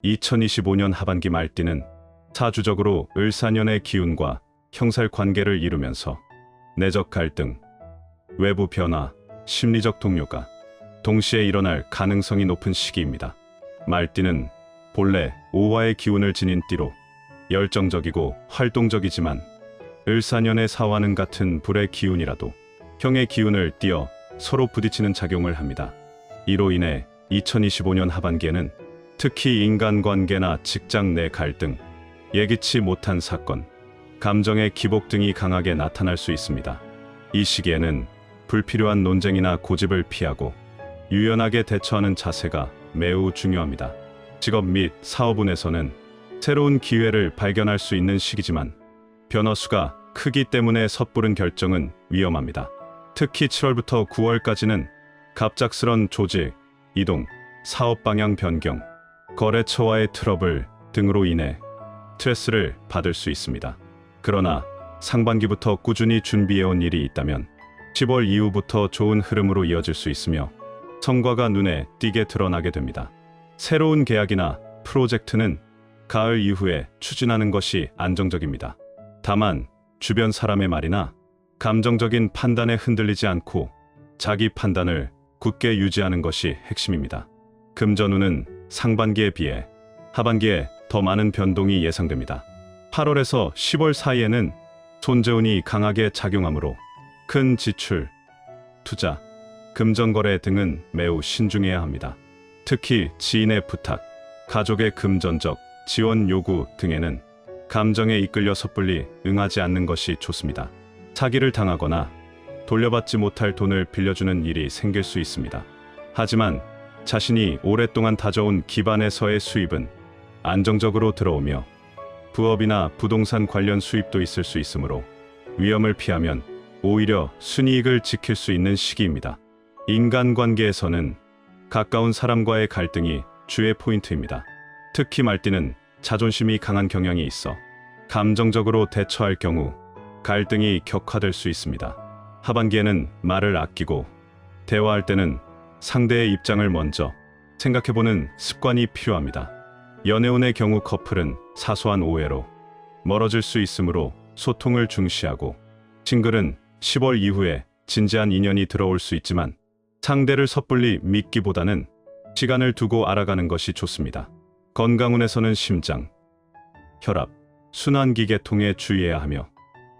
2025년 하반기 말띠는 사주적으로 을사년의 기운과 형살 관계를 이루면서 내적 갈등, 외부 변화, 심리적 동요가 동시에 일어날 가능성이 높은 시기입니다. 말띠는 본래 오화의 기운을 지닌 띠로 열정적이고 활동적이지만 을사년의 사화는 같은 불의 기운이라도 형의 기운을 띄어 서로 부딪히는 작용을 합니다. 이로 인해 2025년 하반기에는 특히 인간관계나 직장 내 갈등, 예기치 못한 사건, 감정의 기복 등이 강하게 나타날 수 있습니다. 이 시기에는 불필요한 논쟁이나 고집을 피하고 유연하게 대처하는 자세가 매우 중요합니다. 직업 및 사업운에서는 새로운 기회를 발견할 수 있는 시기지만 변화수가 크기 때문에 섣부른 결정은 위험합니다. 특히 7월부터 9월까지는 갑작스런 조직, 이동, 사업 방향 변경, 거래처와의 트러블 등으로 인해 스트레스를 받을 수 있습니다. 그러나 상반기부터 꾸준히 준비해온 일이 있다면 10월 이후부터 좋은 흐름으로 이어질 수 있으며 성과가 눈에 띄게 드러나게 됩니다. 새로운 계약이나 프로젝트는 가을 이후에 추진하는 것이 안정적입니다. 다만 주변 사람의 말이나 감정적인 판단에 흔들리지 않고 자기 판단을 굳게 유지하는 것이 핵심입니다. 금전운은 상반기에 비해 하반기에 더 많은 변동이 예상됩니다. 8월에서 10월 사이에는 손재운이 강하게 작용하므로 큰 지출, 투자, 금전거래 등은 매우 신중해야 합니다. 특히 지인의 부탁, 가족의 금전적 지원 요구 등에는 감정에 이끌려 섣불리 응하지 않는 것이 좋습니다. 사기를 당하거나 돌려받지 못할 돈을 빌려주는 일이 생길 수 있습니다. 하지만 자신이 오랫동안 다져온 기반에서의 수입은 안정적으로 들어오며 부업이나 부동산 관련 수입도 있을 수 있으므로 위험을 피하면 오히려 순이익을 지킬 수 있는 시기입니다. 인간관계에서는 가까운 사람과의 갈등이 주의 포인트입니다. 특히 말띠는 자존심이 강한 경향이 있어 감정적으로 대처할 경우 갈등이 격화될 수 있습니다. 하반기에는 말을 아끼고 대화할 때는 상대의 입장을 먼저 생각해보는 습관이 필요합니다. 연애운의 경우 커플은 사소한 오해로 멀어질 수 있으므로 소통을 중시하고, 싱글은 10월 이후에 진지한 인연이 들어올 수 있지만 상대를 섣불리 믿기보다는 시간을 두고 알아가는 것이 좋습니다. 건강운에서는 심장, 혈압, 순환기계통에 주의해야 하며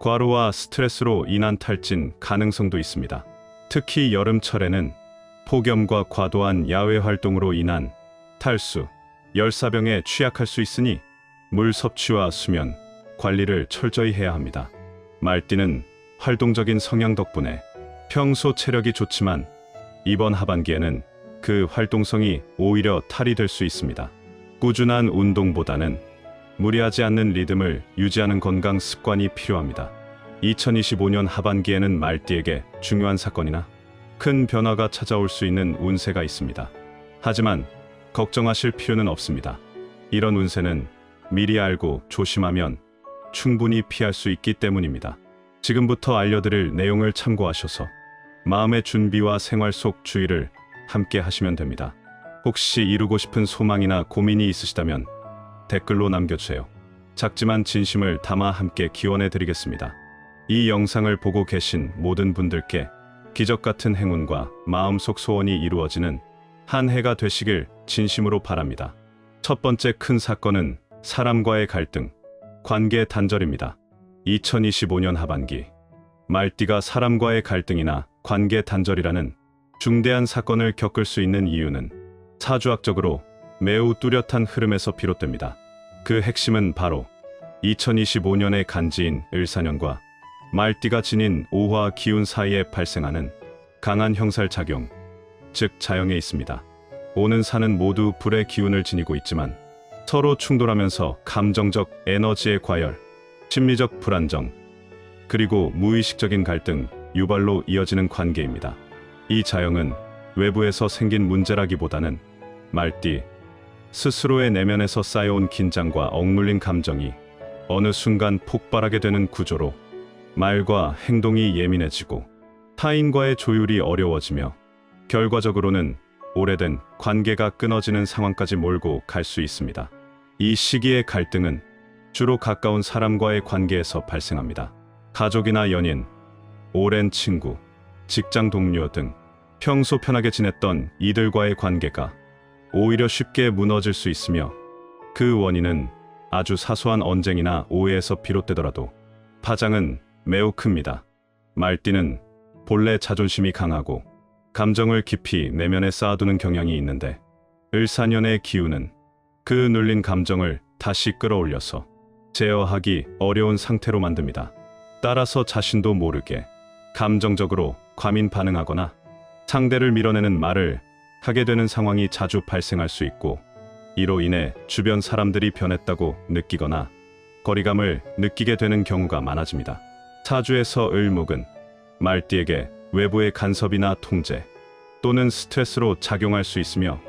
과로와 스트레스로 인한 탈진 가능성도 있습니다. 특히 여름철에는 폭염과 과도한 야외 활동으로 인한 탈수, 열사병에 취약할 수 있으니 물 섭취와 수면, 관리를 철저히 해야 합니다. 말띠는 활동적인 성향 덕분에 평소 체력이 좋지만 이번 하반기에는 그 활동성이 오히려 탈이 될 수 있습니다. 꾸준한 운동보다는 무리하지 않는 리듬을 유지하는 건강 습관이 필요합니다. 2025년 하반기에는 말띠에게 중요한 사건이나 큰 변화가 찾아올 수 있는 운세가 있습니다. 하지만 걱정하실 필요는 없습니다. 이런 운세는 미리 알고 조심하면 충분히 피할 수 있기 때문입니다. 지금부터 알려드릴 내용을 참고하셔서 마음의 준비와 생활 속 주의를 함께 하시면 됩니다. 혹시 이루고 싶은 소망이나 고민이 있으시다면 댓글로 남겨주세요. 작지만 진심을 담아 함께 기원해 드리겠습니다. 이 영상을 보고 계신 모든 분들께 기적같은 행운과 마음속 소원이 이루어지는 한 해가 되시길 진심으로 바랍니다. 첫 번째 큰 사건은 사람과의 갈등, 관계 단절입니다. 2025년 하반기, 말띠가 사람과의 갈등이나 관계 단절이라는 중대한 사건을 겪을 수 있는 이유는 사주학적으로 매우 뚜렷한 흐름에서 비롯됩니다. 그 핵심은 바로 2025년의 간지인 을사년과 말띠가 지닌 오화 기운 사이에 발생하는 강한 형살작용, 즉 자영에 있습니다. 오는 산은 모두 불의 기운을 지니고 있지만 서로 충돌하면서 감정적 에너지의 과열, 심리적 불안정, 그리고 무의식적인 갈등, 유발로 이어지는 관계입니다. 이 자영은 외부에서 생긴 문제라기보다는 말띠 스스로의 내면에서 쌓여온 긴장과 억눌린 감정이 어느 순간 폭발하게 되는 구조로 말과 행동이 예민해지고 타인과의 조율이 어려워지며 결과적으로는 오래된 관계가 끊어지는 상황까지 몰고 갈 수 있습니다. 이 시기의 갈등은 주로 가까운 사람과의 관계에서 발생합니다. 가족이나 연인, 오랜 친구, 직장 동료 등 평소 편하게 지냈던 이들과의 관계가 오히려 쉽게 무너질 수 있으며, 그 원인은 아주 사소한 언쟁이나 오해에서 비롯되더라도 파장은 매우 큽니다. 말띠는 본래 자존심이 강하고 감정을 깊이 내면에 쌓아두는 경향이 있는데, 을사년의 기운은 그 눌린 감정을 다시 끌어올려서 제어하기 어려운 상태로 만듭니다. 따라서 자신도 모르게 감정적으로 과민 반응하거나 상대를 밀어내는 말을 하게 되는 상황이 자주 발생할 수 있고, 이로 인해 주변 사람들이 변했다고 느끼거나 거리감을 느끼게 되는 경우가 많아집니다. 사주에서 을목은 말띠에게 외부의 간섭이나 통제 또는 스트레스로 작용할 수 있으며,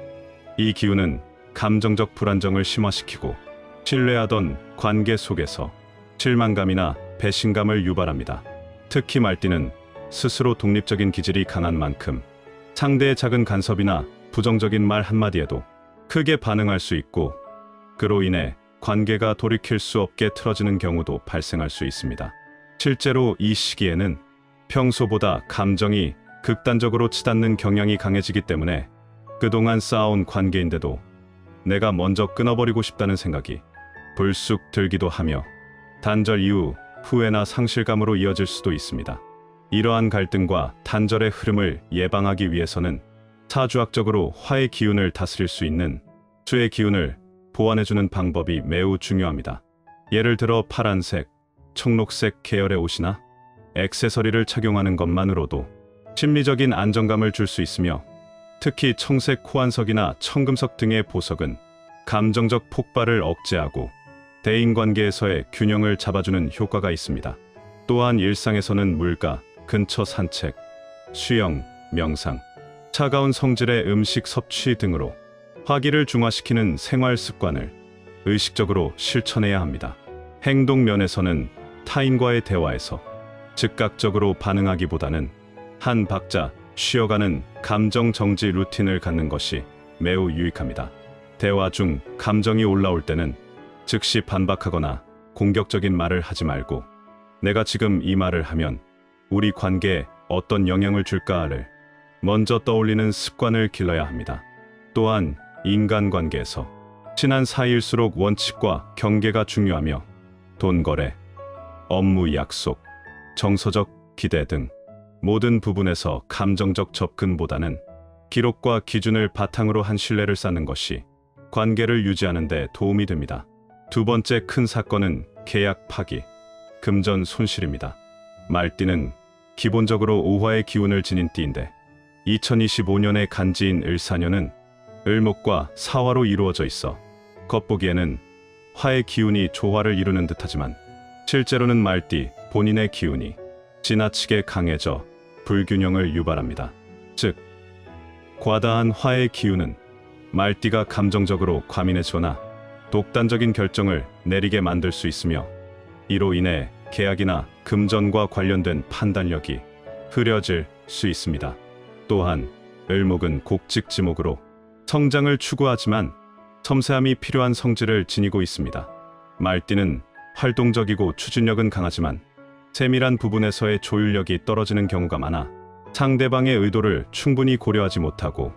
이 기운은 감정적 불안정을 심화시키고 신뢰하던 관계 속에서 실망감이나 배신감을 유발합니다. 특히 말띠는 스스로 독립적인 기질이 강한 만큼 상대의 작은 간섭이나 부정적인 말 한마디에도 크게 반응할 수 있고, 그로 인해 관계가 돌이킬 수 없게 틀어지는 경우도 발생할 수 있습니다. 실제로 이 시기에는 평소보다 감정이 극단적으로 치닫는 경향이 강해지기 때문에 그동안 쌓아온 관계인데도 내가 먼저 끊어버리고 싶다는 생각이 불쑥 들기도 하며, 단절 이후 후회나 상실감으로 이어질 수도 있습니다. 이러한 갈등과 단절의 흐름을 예방하기 위해서는 사주학적으로 화의 기운을 다스릴 수 있는 수의 기운을 보완해주는 방법이 매우 중요합니다. 예를 들어 파란색, 청록색 계열의 옷이나 액세서리를 착용하는 것만으로도 심리적인 안정감을 줄 수 있으며, 특히 청색 호환석이나 청금석 등의 보석은 감정적 폭발을 억제하고 대인관계에서의 균형을 잡아주는 효과가 있습니다. 또한 일상에서는 물가, 근처 산책, 수영, 명상, 차가운 성질의 음식 섭취 등으로 화기를 중화시키는 생활 습관을 의식적으로 실천해야 합니다. 행동 면에서는 타인과의 대화에서 즉각적으로 반응하기보다는 한 박자 쉬어가는 감정 정지 루틴을 갖는 것이 매우 유익합니다. 대화 중 감정이 올라올 때는 즉시 반박하거나 공격적인 말을 하지 말고, 내가 지금 이 말을 하면 우리 관계에 어떤 영향을 줄까를 먼저 떠올리는 습관을 길러야 합니다. 또한 인간관계에서 친한 사이일수록 원칙과 경계가 중요하며, 돈 거래, 업무 약속, 정서적 기대 등 모든 부분에서 감정적 접근보다는 기록과 기준을 바탕으로 한 신뢰를 쌓는 것이 관계를 유지하는 데 도움이 됩니다. 두 번째 큰 사건은 계약 파기, 금전 손실입니다. 말띠는 기본적으로 오화의 기운을 지닌 띠인데, 2025년의 간지인 을사년은 을목과 사화로 이루어져 있어 겉보기에는 화의 기운이 조화를 이루는 듯하지만, 실제로는 말띠 본인의 기운이 지나치게 강해져 불균형을 유발합니다. 즉, 과다한 화의 기운은 말띠가 감정적으로 과민해지거나 독단적인 결정을 내리게 만들 수 있으며, 이로 인해 계약이나 금전과 관련된 판단력이 흐려질 수 있습니다. 또한 을목은 곡직지목으로 성장을 추구하지만 섬세함이 필요한 성질을 지니고 있습니다. 말띠는 활동적이고 추진력은 강하지만 세밀한 부분에서의 조율력이 떨어지는 경우가 많아 상대방의 의도를 충분히 고려하지 못하고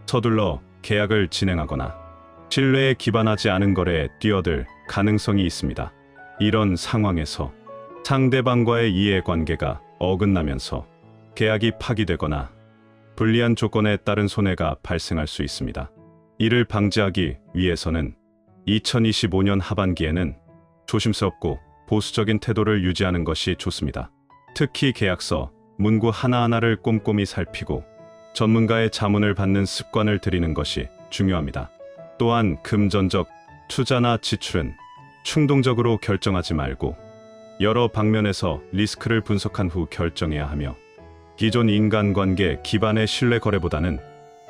서둘러 계약을 진행하거나 신뢰에 기반하지 않은 거래에 뛰어들 가능성이 있습니다. 이런 상황에서 상대방과의 이해관계가 어긋나면서 계약이 파기되거나 불리한 조건에 따른 손해가 발생할 수 있습니다. 이를 방지하기 위해서는 2025년 하반기에는 조심스럽고 보수적인 태도를 유지하는 것이 좋습니다. 특히 계약서, 문구 하나하나를 꼼꼼히 살피고 전문가의 자문을 받는 습관을 들이는 것이 중요합니다. 또한 금전적 투자나 지출은 충동적으로 결정하지 말고 여러 방면에서 리스크를 분석한 후 결정해야 하며, 기존 인간관계 기반의 신뢰 거래보다는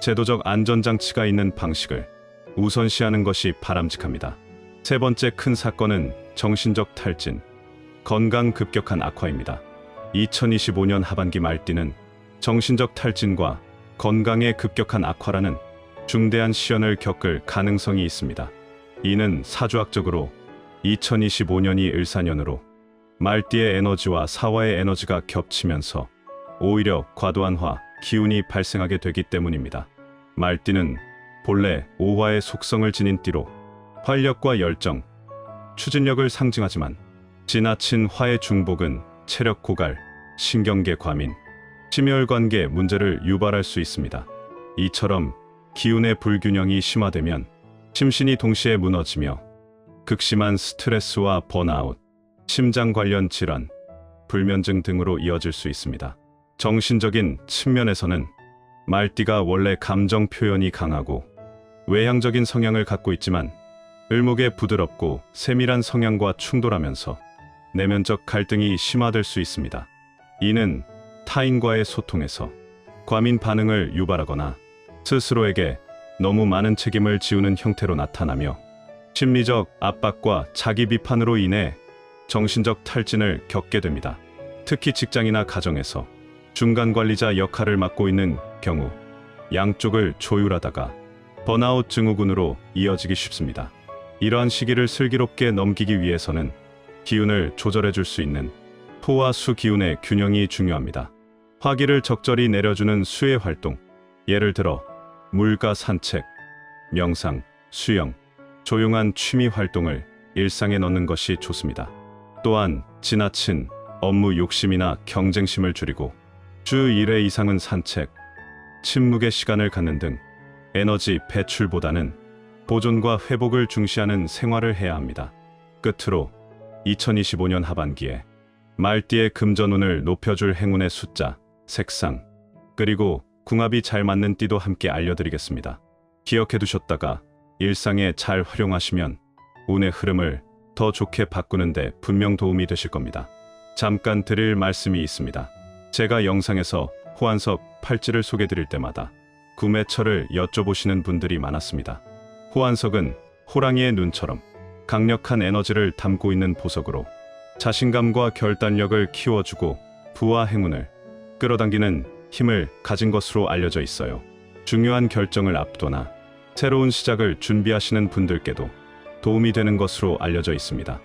제도적 안전장치가 있는 방식을 우선시하는 것이 바람직합니다. 세 번째 큰 사건은 정신적 탈진, 건강 급격한 악화입니다. 2025년 하반기 말띠는 정신적 탈진과 건강의 급격한 악화라는 중대한 시련을 겪을 가능성이 있습니다. 이는 사주학적으로 2025년이 을사년으로 말띠의 에너지와 사화의 에너지가 겹치면서 오히려 과도한 화, 기운이 발생하게 되기 때문입니다. 말띠는 본래 오화의 속성을 지닌 띠로 활력과 열정, 추진력을 상징하지만 지나친 화의 중복은 체력 고갈, 신경계 과민, 심혈관계 문제를 유발할 수 있습니다. 이처럼 기운의 불균형이 심화되면 심신이 동시에 무너지며 극심한 스트레스와 번아웃, 심장 관련 질환, 불면증 등으로 이어질 수 있습니다. 정신적인 측면에서는 말띠가 원래 감정 표현이 강하고 외향적인 성향을 갖고 있지만 을목의 부드럽고 세밀한 성향과 충돌하면서 내면적 갈등이 심화될 수 있습니다. 이는 타인과의 소통에서 과민 반응을 유발하거나 스스로에게 너무 많은 책임을 지우는 형태로 나타나며 심리적 압박과 자기 비판으로 인해 정신적 탈진을 겪게 됩니다. 특히 직장이나 가정에서 중간 관리자 역할을 맡고 있는 경우 양쪽을 조율하다가 번아웃 증후군으로 이어지기 쉽습니다. 이러한 시기를 슬기롭게 넘기기 위해서는 기운을 조절해 줄 수 있는 토와 수 기운의 균형이 중요합니다. 화기를 적절히 내려주는 수의 활동, 예를 들어 물가 산책, 명상, 수영, 조용한 취미 활동을 일상에 넣는 것이 좋습니다. 또한 지나친 업무 욕심이나 경쟁심을 줄이고 주 1회 이상은 산책, 침묵의 시간을 갖는 등 에너지 배출보다는 보존과 회복을 중시하는 생활을 해야 합니다. 끝으로 2025년 하반기에 말띠의 금전운을 높여줄 행운의 숫자, 색상, 그리고 궁합이 잘 맞는 띠도 함께 알려드리겠습니다. 기억해 두셨다가 일상에 잘 활용하시면 운의 흐름을 더 좋게 바꾸는데 분명 도움이 되실 겁니다. 잠깐 드릴 말씀이 있습니다. 제가 영상에서 호환석 팔찌를 소개드릴 때마다 구매처를 여쭤보시는 분들이 많았습니다. 호환석은 호랑이의 눈처럼 강력한 에너지를 담고 있는 보석으로 자신감과 결단력을 키워주고 부와 행운을 끌어당기는 힘을 가진 것으로 알려져 있어요. 중요한 결정을 앞두거나 새로운 시작을 준비하시는 분들께도 도움이 되는 것으로 알려져 있습니다.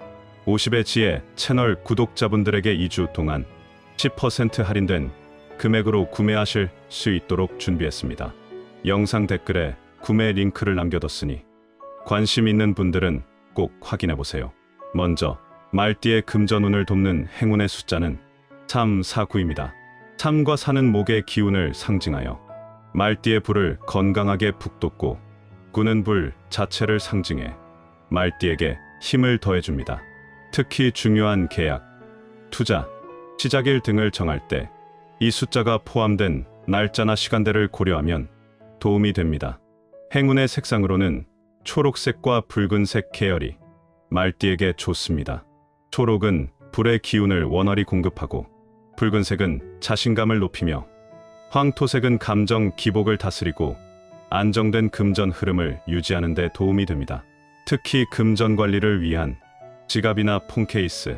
50의 지혜 채널 구독자분들에게 2주 동안 10% 할인된 금액으로 구매하실 수 있도록 준비했습니다. 영상 댓글에 구매 링크를 남겨뒀으니 관심 있는 분들은 꼭 확인해보세요. 먼저 말띠의 금전운을 돕는 행운의 숫자는 3, 4, 9입니다. 3과 4는 목의 기운을 상징하여 말띠의 불을 건강하게 북돋고 9는 불 자체를 상징해 말띠에게 힘을 더해줍니다. 특히 중요한 계약, 투자, 시작일 등을 정할 때 이 숫자가 포함된 날짜나 시간대를 고려하면 도움이 됩니다. 행운의 색상으로는 초록색과 붉은색 계열이 말띠에게 좋습니다. 초록은 불의 기운을 원활히 공급하고 붉은색은 자신감을 높이며 황토색은 감정 기복을 다스리고 안정된 금전 흐름을 유지하는 데 도움이 됩니다. 특히 금전 관리를 위한 지갑이나 폰케이스,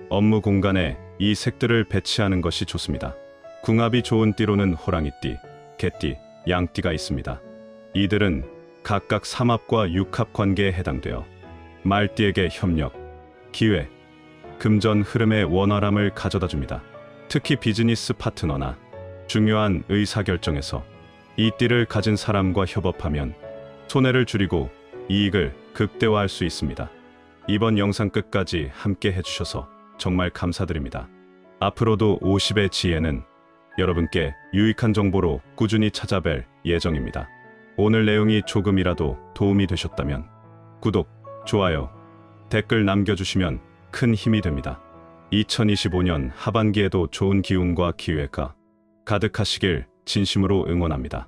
업무 공간에 이 색들을 배치하는 것이 좋습니다. 궁합이 좋은 띠로는 호랑이띠, 개띠, 양띠가 있습니다. 이들은 각각 삼합과 육합 관계에 해당되어 말띠에게 협력, 기회, 금전 흐름의 원활함을 가져다줍니다. 특히 비즈니스 파트너나 중요한 의사결정에서 이 띠를 가진 사람과 협업하면 손해를 줄이고 이익을 극대화할 수 있습니다. 이번 영상 끝까지 함께 해주셔서 정말 감사드립니다. 앞으로도 50의 지혜는 여러분께 유익한 정보로 꾸준히 찾아뵐 예정입니다. 오늘 내용이 조금이라도 도움이 되셨다면 구독, 좋아요, 댓글 남겨주시면 큰 힘이 됩니다. 2025년 하반기에도 좋은 기운과 기회가 가득하시길 진심으로 응원합니다.